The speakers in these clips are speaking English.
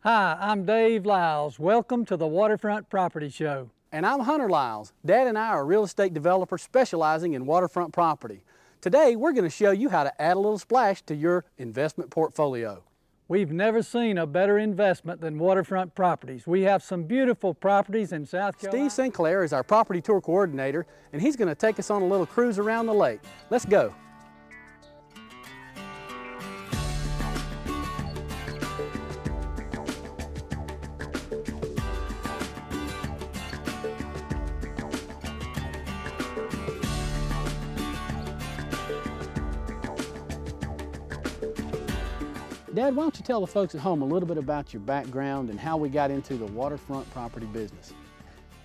Hi, I'm Dave Lyles. Welcome to the Waterfront Property Show. And I'm Hunter Lyles. Dad and I are real estate developers specializing in waterfront property. Today, we're going to show you how to add a little splash to your investment portfolio. We've never seen a better investment than Waterfront Properties. We have some beautiful properties in South Carolina. Steve Sinclair is our property tour coordinator, and he's going to take us on a little cruise around the lake. Let's go. Dad, why don't you tell the folks at home a little bit about your background and how we got into the waterfront property business?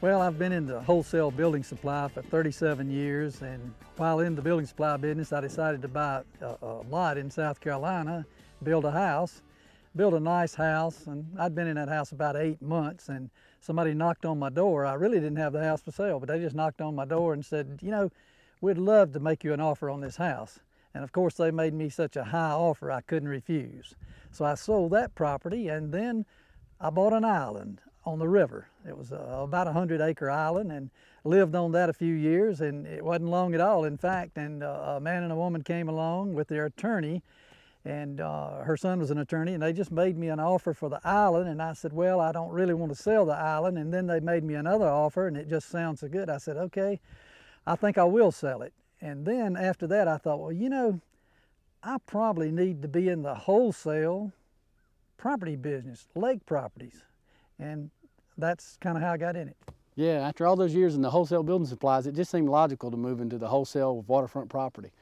Well, I've been in the wholesale building supply for 37 years, and while in the building supply business, I decided to buy a lot in South Carolina, build a house, build a nice house, and I'd been in that house about 8 months, and somebody knocked on my door. I really didn't have the house for sale, but they just knocked on my door and said, you know, we'd love to make you an offer on this house. And of course, they made me such a high offer I couldn't refuse. So I sold that property, and then I bought an island on the river. It was about a 100-acre island, and lived on that a few years, and it wasn't long at all, in fact. And a man and a woman came along with their attorney, and her son was an attorney, and they just made me an offer for the island. And I said, well, I don't really want to sell the island. And then they made me another offer, and it just sounds so good. I said, okay, I think I will sell it. And then after that, I thought, well, you know, I probably need to be in the wholesale property business, lake properties. And that's kind of how I got in it. Yeah, after all those years in the wholesale building supplies, it just seemed logical to move into the wholesale of waterfront property.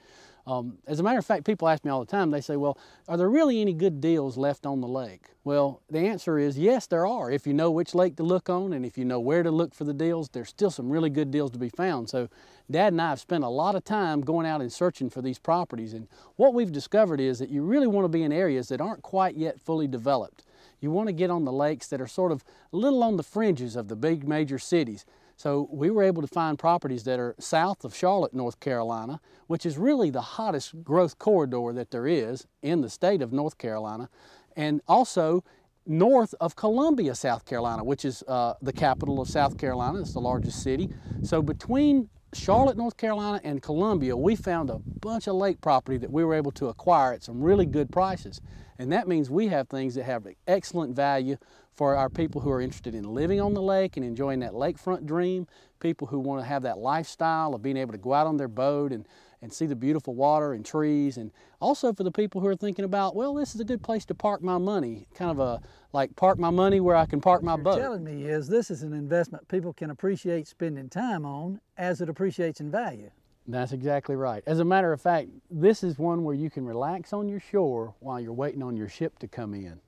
As a matter of fact, people ask me all the time, they say, well, are there really any good deals left on the lake? Well, the answer is yes, there are. If you know which lake to look on and if you know where to look for the deals, there's still some really good deals to be found. So Dad and I have spent a lot of time going out and searching for these properties. And what we've discovered is that you really want to be in areas that aren't quite yet fully developed. You want to get on the lakes that are sort of a little on the fringes of the big major cities. So we were able to find properties that are south of Charlotte, North Carolina, which is really the hottest growth corridor that there is in the state of North Carolina, and also north of Columbia, South Carolina, which is the capital of South Carolina. It's the largest city. So between Charlotte, North Carolina, and Columbia, we found a bunch of lake property that we were able to acquire at some really good prices. And that means we have things that have excellent value for our people who are interested in living on the lake and enjoying that lakefront dream, people who want to have that lifestyle of being able to go out on their boat and see the beautiful water and trees, and also for the people who are thinking about, well, this is a good place to park my money, kind of a like park my money where I can park my boat. What you're telling me is this is an investment people can appreciate spending time on as it appreciates in value. That's exactly right. As a matter of fact, this is one where you can relax on your shore while you're waiting on your ship to come in.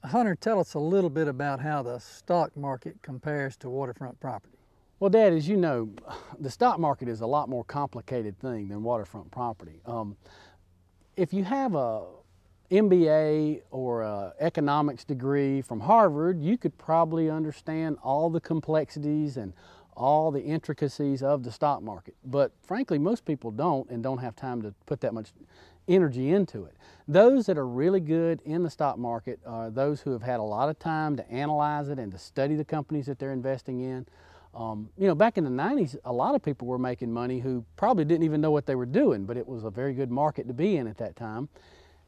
Hunter, tell us a little bit about how the stock market compares to waterfront property. Well, Dad, as you know, the stock market is a lot more complicated thing than waterfront property. If you have a MBA or an economics degree from Harvard, you could probably understand all the complexities and all the intricacies of the stock market. But frankly, most people don't and don't have time to put that much energy into it. Those that are really good in the stock market are those who have had a lot of time to analyze it and to study the companies that they're investing in. You know, back in the 90s, a lot of people were making money who probably didn't even know what they were doing, but it was a very good market to be in at that time.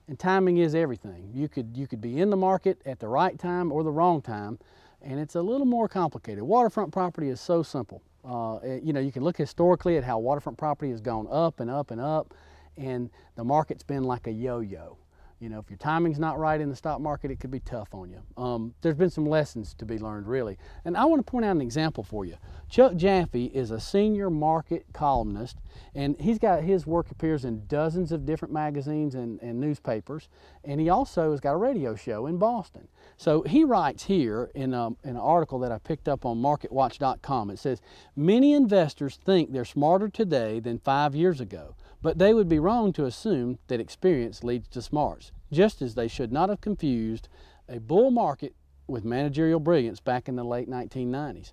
And timing is everything. You could be in the market at the right time or the wrong time, and it's a little more complicated. Waterfront property is so simple. You know, you can look historically at how waterfront property has gone up and up and up, and the market's been like a yo-yo. You know, if your timing's not right in the stock market, it could be tough on you. There's been some lessons to be learned, really. And I want to point out an example for you. Chuck Jaffe is a senior market columnist, and his work appears in dozens of different magazines and newspapers, and he also has got a radio show in Boston. So he writes here in an article that I picked up on MarketWatch.com. It says, many investors think they're smarter today than 5 years ago, but they would be wrong to assume that experience leads to smarts, just as they should not have confused a bull market with managerial brilliance back in the late 1990s.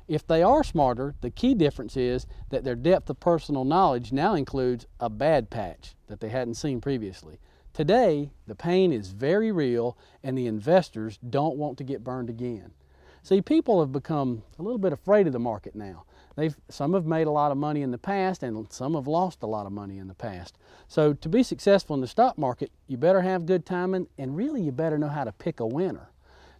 If they are smarter, the key difference is that their depth of personal knowledge now includes a bad patch that they hadn't seen previously. Today, the pain is very real and the investors don't want to get burned again. See, people have become a little bit afraid of the market now. Some have made a lot of money in the past and some have lost a lot of money in the past. So to be successful in the stock market, you better have good timing and really you better know how to pick a winner.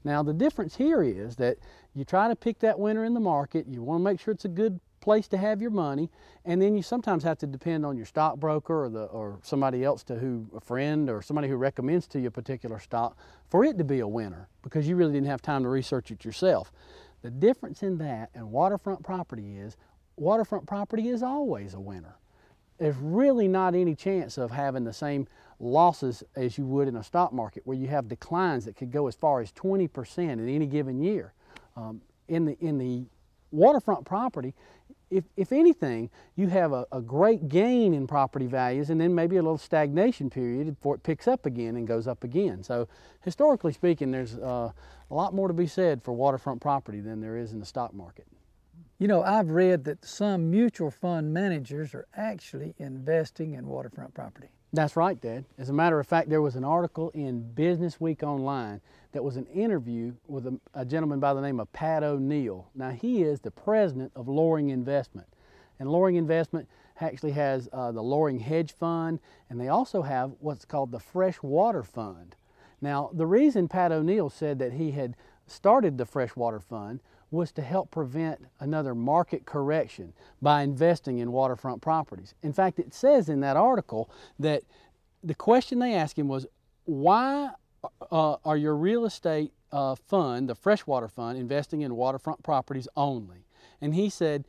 Now the difference here is that you try to pick that winner in the market, you want to make sure it's a good place to have your money, and then you sometimes have to depend on your stockbroker or somebody else a friend or somebody who recommends to you a particular stock for it to be a winner because you really didn't have time to research it yourself. The difference in that and waterfront property is always a winner. There's really not any chance of having the same losses as you would in a stock market where you have declines that could go as far as 20% in any given year. In the waterfront property, if anything, you have a great gain in property values and then maybe a little stagnation period before it picks up again and goes up again. So historically speaking, there's a lot more to be said for waterfront property than there is in the stock market. You know, I've read that some mutual fund managers are actually investing in waterfront property. That's right, Dad. As a matter of fact, there was an article in Business Week Online that was an interview with a gentleman by the name of Pat O'Neill. Now, he is the president of Loring Investment. And Loring Investment actually has the Loring Hedge Fund, and they also have what's called the Freshwater Fund. Now, the reason Pat O'Neill said that he had started the Freshwater Fund was to help prevent another market correction by investing in waterfront properties. In fact, it says in that article that the question they asked him was, why are your real estate fund, the Freshwater Fund, investing in waterfront properties only? And he said,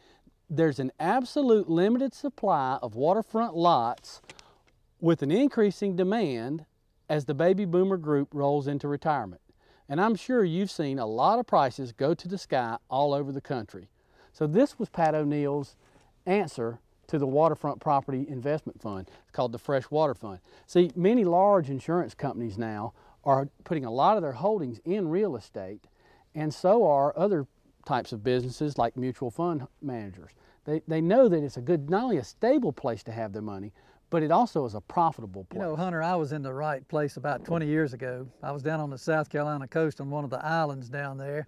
there's an absolute limited supply of waterfront lots with an increasing demand as the baby boomer group rolls into retirement. And I'm sure you've seen a lot of prices go to the sky all over the country. So this was Pat O'Neill's answer to the Waterfront Property Investment Fund. It's called the Freshwater Fund. See, many large insurance companies now are putting a lot of their holdings in real estate, and so are other types of businesses like mutual fund managers. They know that it's a good, not only a stable place to have their money, but it also is a profitable place. You know, Hunter, I was in the right place about 20 years ago. I was down on the South Carolina coast on one of the islands down there,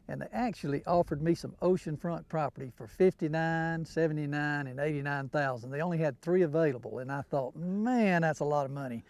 and they actually offered me some oceanfront property for $59,000, $79,000, and $89,000. They only had 3 available, and I thought, man, that's a lot of money.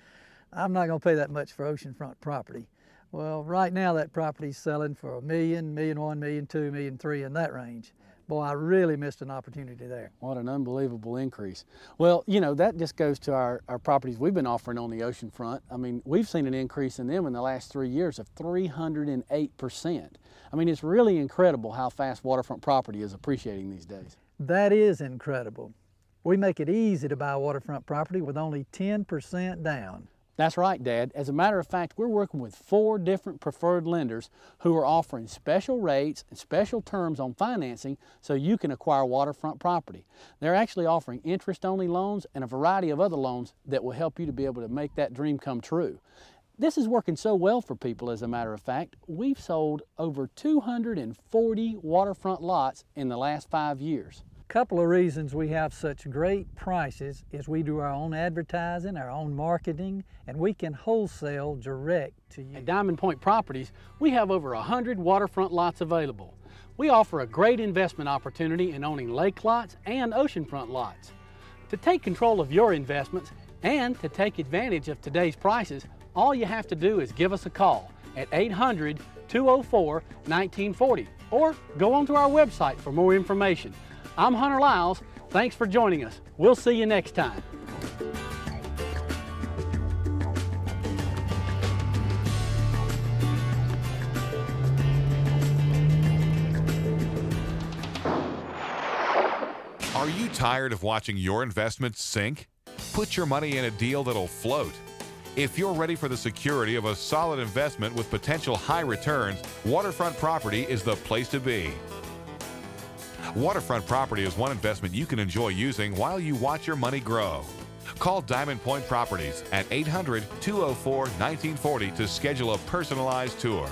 I'm not gonna pay that much for oceanfront property. Well, right now that property's selling for $1 million, $1.1 million, $1.2 million, $1.3 million, in that range. Boy, I really missed an opportunity there. What an unbelievable increase. Well, you know, that just goes to our properties we've been offering on the oceanfront. I mean, we've seen an increase in them in the last 3 years of 308%. I mean, it's really incredible how fast waterfront property is appreciating these days. That is incredible. We make it easy to buy waterfront property with only 10% down. That's right, Dad. As a matter of fact, we're working with 4 different preferred lenders who are offering special rates and special terms on financing so you can acquire waterfront property. They're actually offering interest-only loans and a variety of other loans that will help you to be able to make that dream come true. This is working so well for people, as a matter of fact. We've sold over 240 waterfront lots in the last 5 years. Couple of reasons we have such great prices is we do our own advertising, our own marketing, and we can wholesale direct to you. At Diamond Pointe Properties, we have over 100 waterfront lots available. We offer a great investment opportunity in owning lake lots and oceanfront lots. To take control of your investments and to take advantage of today's prices, all you have to do is give us a call at 800-204-1940 or go onto our website for more information. I'm Hunter Lyles. Thanks for joining us. We'll see you next time. Are you tired of watching your investments sink? Put your money in a deal that'll float. If you're ready for the security of a solid investment with potential high returns, Waterfront Property is the place to be. Waterfront Property is one investment you can enjoy using while you watch your money grow. Call Diamond Pointe Properties at 800-204-1940 to schedule a personalized tour.